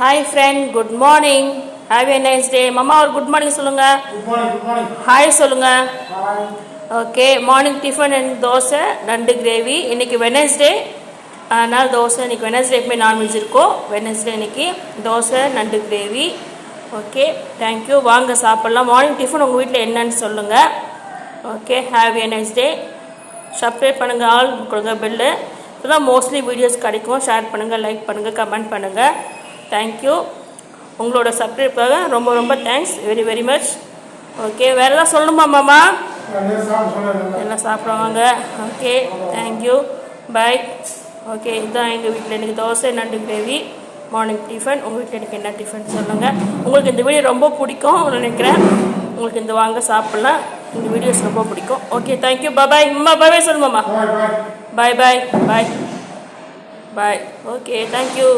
Hi friend, good morning. Have a nice day. Mama or good morning சொல்லுங்க. Good morning, good morning. Hi சொல்லுங்க. Hi. Okay, morning tiffin and dosa நண்டு gravy. இன்னைக்கு Wednesday. அதனால தோசை இன்னைக்கு Wednesday எப்பவுமே non veg இருக்கும். Wednesday இன்னைக்கு தோசை நண்டு கிரேவி. Okay, thank you. வாங்க சாப்பிடலாம். மார்னிங் டிஃபன் உங்கள் வீட்டில் என்னன்னு சொல்லுங்கள். Okay, have a nice day. Subscribe பண்ணுங்கள், ஆல் கொடுங்க பெல்லு. இப்போதான் மோஸ்ட்லி வீடியோஸ் கிடைக்கும். ஷேர் பண்ணுங்கள், லைக் பண்ணுங்கள், கமெண்ட் பண்ணுங்கள். தேங்க்யூ. உங்களோட சப்ஸ்கிரைப்காக ரொம்ப ரொம்ப thanks, very very much. Okay, வேறு எதாவது சொல்லணுமா மாமா? எல்லாம் சாப்பிடுவாங்க. ஓகே, தேங்க்யூ, பாய். ஓகே, இதுதான் எங்கள் வீட்டில் எனக்கு தோசை நண்டு கிரேவி மார்னிங் டிஃபன். உங்கள் வீட்டில் எனக்கு என்ன டிஃபன் சொல்லுங்கள். உங்களுக்கு இந்த வீடியோ ரொம்ப பிடிக்கும் நினைக்கிறேன். உங்களுக்கு இந்த வாங்க சாப்பிட்லாம். இந்த வீடியோஸ் ரொம்ப பிடிக்கும். ஓகே, தேங்க்யூ, பாய். அம்மா பாய் பாய் சொல்லுமாம்மா. பாய் பாய் பாய் பாய். Okay, thank you.